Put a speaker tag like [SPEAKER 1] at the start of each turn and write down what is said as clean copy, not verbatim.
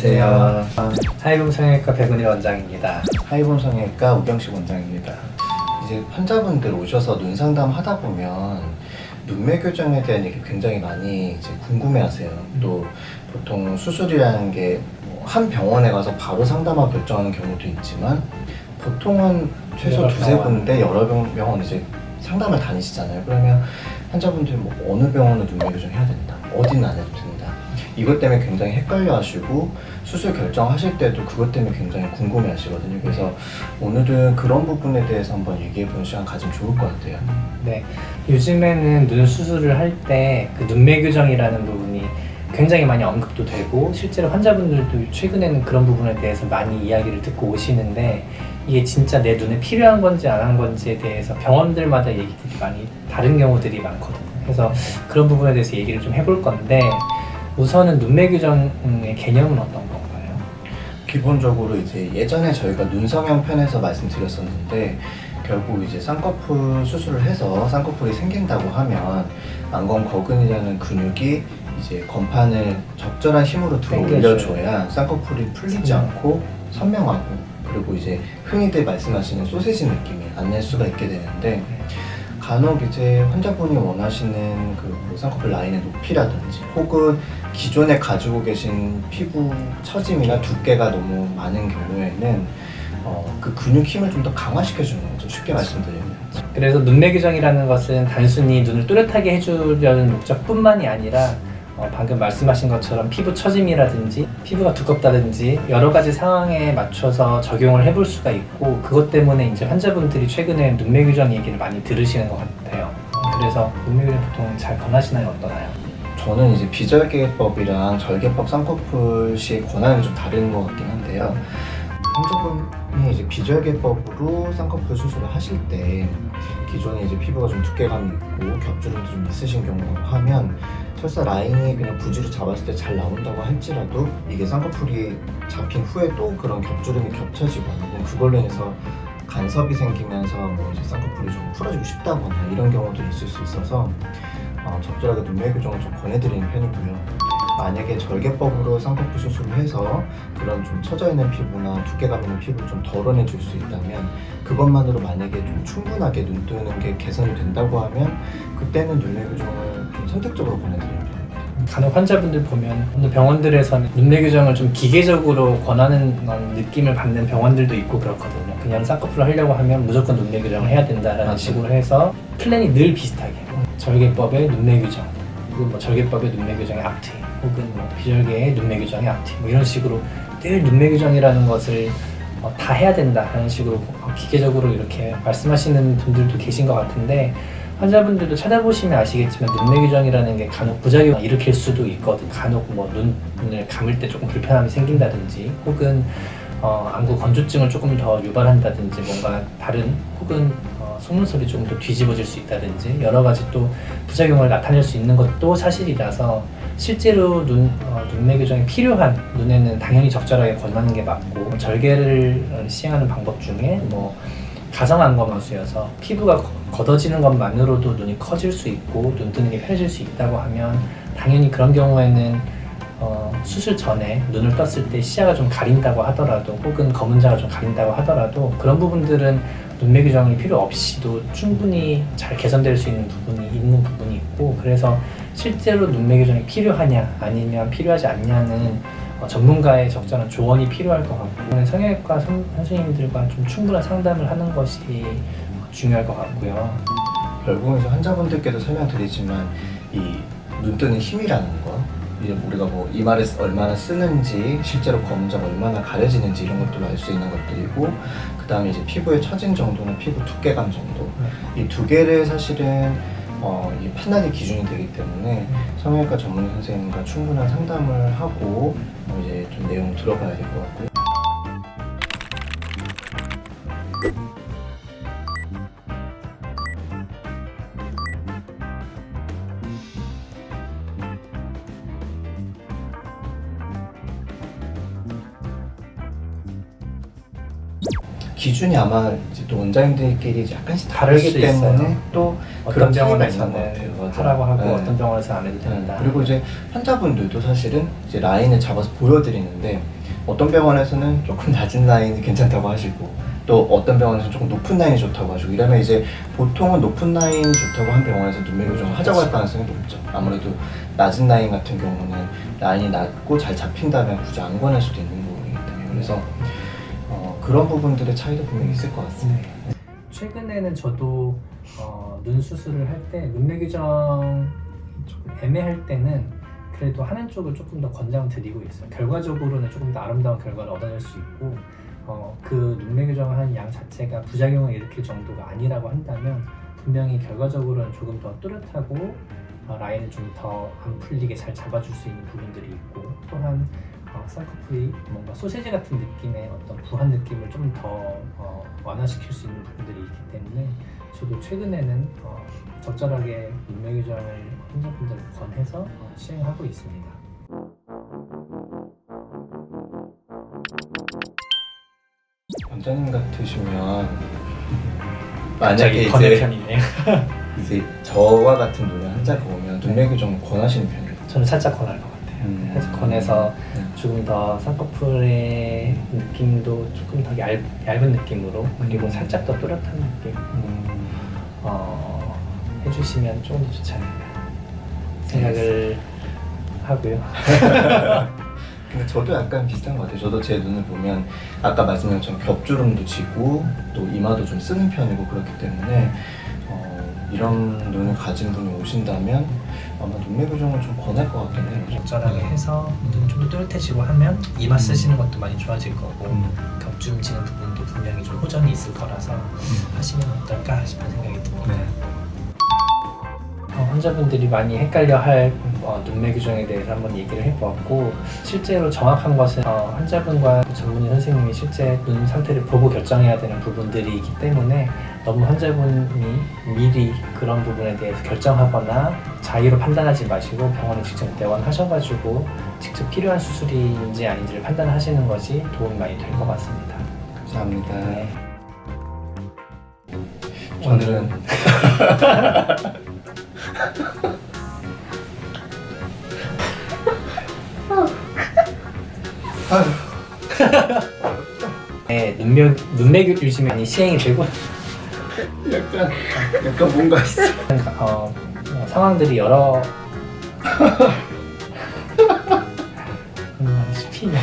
[SPEAKER 1] 안녕하세요. 하이봄 성형외과 백은일 원장입니다.
[SPEAKER 2] 하이봄 성형외과 우경식 원장입니다. 이제 환자분들 오셔서 눈 상담 하다 보면 눈매 교정에 대한 얘기 굉장히 많이 이제 궁금해하세요. 또 보통 수술이라는 게 한 병원에 가서 바로 상담하고 결정하는 경우도 있지만 보통은 최소
[SPEAKER 1] 여러
[SPEAKER 2] 두세
[SPEAKER 1] 병원.
[SPEAKER 2] 군데 여러 병원 이제 상담을 다니시잖아요. 그러면 환자분들이 뭐 어느 병원은 눈매 교정 해야 된다, 어디는 안 해도 된다, 이것 때문에 굉장히 헷갈려 하시고 수술 결정하실 때도 그것 때문에 굉장히 궁금해 하시거든요. 그래서 오늘은 그런 부분에 대해서 한번 얘기해 보는 시간 가지면 좋을 것 같아요.
[SPEAKER 1] 네, 요즘에는 눈 수술을 할 때 그 눈매 교정이라는 부분이 굉장히 많이 언급도 되고 실제로 환자분들도 최근에는 그런 부분에 대해서 많이 이야기를 듣고 오시는데 이게 진짜 내 눈에 필요한 건지 안 한 건지에 대해서 병원들마다 얘기들이 많이 다른 경우들이 많거든요. 그래서 그런 부분에 대해서 얘기를 좀 해볼 건데 우선은 눈매 교정의 개념은 어떤 건가요?
[SPEAKER 2] 기본적으로 이제 예전에 저희가 눈성형 편에서 말씀드렸었는데 결국 이제 쌍꺼풀 수술을 해서 쌍꺼풀이 생긴다고 하면 안검거근이라는 근육이 이제 건판을 적절한 힘으로 들어 올려줘야 쌍꺼풀이 풀리지 않고 선명하고 그리고 이제 흔히들 말씀하시는 소세지 느낌이 안 날 수가 있게 되는데 간혹 이제 환자분이 원하시는 그 쌍꺼풀 라인의 높이라든지 혹은 기존에 가지고 계신 피부 처짐이나 두께가 너무 많은 경우에는 그 근육 힘을 좀 더 강화시켜주는 거죠. 쉽게 말씀드리면.
[SPEAKER 1] 그래서 눈매 교정이라는 것은 단순히 눈을 또렷하게 해주려는 목적뿐만이 아니라 방금 말씀하신 것처럼 피부 처짐이라든지 피부가 두껍다든지 여러 가지 상황에 맞춰서 적용을 해볼 수가 있고 그것 때문에 이제 환자분들이 최근에 눈매 교정 얘기를 많이 들으시는 것 같아요. 그래서 눈매 교정 보통 잘 권하시나요? 어떠나요?
[SPEAKER 2] 저는 이제 비절개법이랑 절개법 쌍꺼풀식 권한이 좀 다른 것 같긴 한데요. 환자분이 이제 비절개법으로 쌍꺼풀 수술을 하실 때 기존에 이제 피부가 좀 두께감이 있고 겹주름도 좀 있으신 경우라고 하면 설사 라인이 그냥 붓으로 잡았을 때 잘 나온다고 할지라도 이게 쌍꺼풀이 잡힌 후에 또 그런 겹주름이 겹쳐지거나 혹은 그걸로 인해서 간섭이 생기면서 뭐 이제 쌍꺼풀이 좀 풀어지고 싶다거나 이런 경우도 있을 수 있어서 적절하게 눈매 교정을 좀 권해드리는 편이고요. 만약에 절개법으로 쌍꺼풀 수술을 해서 그런 좀 처져 있는 피부나 두께감 있는 피부를 좀 덜어내줄 수 있다면 그것만으로 만약에 좀 충분하게 눈 뜨는 게 개선이 된다고 하면 그때는 눈매 교정을 좀 선택적으로 권해드리는 편입니다.
[SPEAKER 1] 간혹 환자분들 보면 어느 병원들에서는 눈매 교정을 좀 기계적으로 권하는 느낌을 받는 병원들도 있고 그렇거든요. 그냥 쌍꺼풀을 하려고 하면 무조건 눈매 교정을 해야 된다라는
[SPEAKER 2] 맞아요.
[SPEAKER 1] 식으로 해서 플랜이 늘 비슷하게 절개법의 눈매 교정 혹은 뭐 절개법의 눈매 교정의 앞뒤 혹은 뭐 비절개의 눈매 교정의 앞뒤 뭐 이런 식으로 늘 눈매 교정이라는 것을 다 해야 된다라는 식으로 기계적으로 이렇게 말씀하시는 분들도 계신 것 같은데 환자분들도 찾아보시면 아시겠지만 눈매 교정이라는 게 간혹 부작용을 일으킬 수도 있거든요. 간혹 뭐 눈을 감을 때 조금 불편함이 생긴다든지 혹은 안구 건조증을 조금 더 유발한다든지 뭔가 다른 혹은 속눈썹이 조금 더 뒤집어질 수 있다든지 여러 가지 또 부작용을 나타낼 수 있는 것도 사실이라서 실제로 눈매 교정이 필요한 눈에는 당연히 적절하게 권하는 게 맞고 절개를 시행하는 방법 중에 뭐 가성 안검하수여서 피부가 걷어지는 것만으로도 눈이 커질 수 있고 눈 뜨는 게 편해질 수 있다고 하면 당연히 그런 경우에는 수술 전에 눈을 떴을 때 시야가 좀 가린다고 하더라도 혹은 검은자가 좀 가린다고 하더라도 그런 부분들은 눈매 교정이 필요 없이도 충분히 잘 개선될 수 있는 부분이 있고 그래서 실제로 눈매 교정이 필요하냐 아니면 필요하지 않냐는 전문가의 적절한 조언이 필요할 것 같고 성형외과 선생님들과 좀 충분한 상담을 하는 것이 중요할 것 같고요.
[SPEAKER 2] 결국은 이제 환자분들께도 설명드리지만 이 눈뜨는 힘이라는 거 이제 우리가 뭐 이마를 얼마나 쓰는지 실제로 검은자가 얼마나 가려지는지 이런 것들을 알 수 있는 것들이고 그 다음에 이제 피부의 처진 정도나 피부 두께감 정도 이 두 개를 사실은 이 판단의 기준이 되기 때문에 성형외과 전문 선생님과 충분한 상담을 하고 이제 좀 내용을 들어봐야 될 것 같고요. 기준이 아마 이제 또 원장님들끼리 약간씩 다르기
[SPEAKER 1] 수
[SPEAKER 2] 때문에
[SPEAKER 1] 있어요.
[SPEAKER 2] 또
[SPEAKER 1] 어떤
[SPEAKER 2] 그런 차이가 있는 것
[SPEAKER 1] 병원에서는
[SPEAKER 2] 같아요. 맞아.
[SPEAKER 1] 하라고 하고
[SPEAKER 2] 네.
[SPEAKER 1] 어떤 병원에서 안 해도 된다.
[SPEAKER 2] 그리고 이제 환자분들도 사실은 이제 라인을 잡아서 보여드리는데 어떤 병원에서는 조금 낮은 라인이 괜찮다고 하시고 또 어떤 병원에서는 조금 높은 라인이 좋다고 하시고 이러면 이제 보통은 높은 라인이 좋다고 한 병원에서 눈매 교정을 하자고 할 가능성이 높죠. 아무래도 낮은 라인 같은 경우는 라인이 낮고 잘 잡힌다면 굳이 안 권할 수도 있는 부분이기 때문에 그래서 그런 부분들의 차이도 분명히 있을 것 같습니다.
[SPEAKER 1] 네. 최근에는 저도 눈 수술을 할 때 눈매 교정 조금 애매할 때는 그래도 하는 쪽을 조금 더 권장드리고 있어요. 결과적으로는 조금 더 아름다운 결과를 얻어낼 수 있고 그 눈매 교정을 하는 양 자체가 부작용을 일으킬 정도가 아니라고 한다면 분명히 결과적으로는 조금 더 뚜렷하고 라인을 좀 더 안 풀리게 잘 잡아줄 수 있는 부분들이 있고 또한 쌍꺼풀이 뭔가 소세지 같은 느낌의 어떤 부한 느낌을 좀 더 완화시킬 수 있는 부분들이 있기 때문에 저도 최근에는 적절하게 눈매 교정을 환자분들을 권해서 시행하고 있습니다.
[SPEAKER 2] 원장님 같으시면
[SPEAKER 1] 갑자기
[SPEAKER 2] 만약에 이제
[SPEAKER 1] 번외편이네요.
[SPEAKER 2] 이제 저와 같은 눈의 환자가 오면 눈매 교정을 권하시는 편이에요.
[SPEAKER 1] 저는 살짝 권할 것 같아요. 살짝 권해서 조금 더 쌍꺼풀의 느낌도 조금 더 얇은 느낌으로 그리고 살짝 더 또렷한 느낌 해주시면 조금 더 좋지 않을까 생각을 하고요.
[SPEAKER 2] 근데 저도 약간 비슷한 것 같아요. 저도 제 눈을 보면 아까 말씀드린 것처럼 겹주름도 지고 또 이마도 좀 쓰는 편이고 그렇기 때문에 이런 눈을 가진 분이 오신다면 아마 눈매 교정을 좀 권할 것 같긴 해요.
[SPEAKER 1] 적절하게 해서 눈 좀 또렷해지고 하면 이마 쓰시는 것도 많이 좋아질 거고 겹주름 지는 부분도 분명히 좀 호전이 있을 거라서 하시면 어떨까 싶은 생각이 듭니다. 환자분들이 많이 헷갈려할 눈매 교정에 대해서 한번 얘기를 해보았고 실제로 정확한 것은 환자분과 전문의 선생님이 실제 눈 상태를 보고 결정해야 되는 부분들이기 때문에 너무 환자분이 미리 그런 부분에 대해서 결정하거나 자의로 판단하지 마시고 병원에 직접 내원하셔가지고 직접 필요한 수술인지 아닌지를 판단하시는 것이 도움이 많이 될 것 같습니다.
[SPEAKER 2] 감사합니다.
[SPEAKER 1] 네.
[SPEAKER 2] 오늘은
[SPEAKER 1] 네, 눈매 요즘에 많이 시행이 되고
[SPEAKER 2] 약간 뭔가 있어.
[SPEAKER 1] 상황들이 여러 스피냐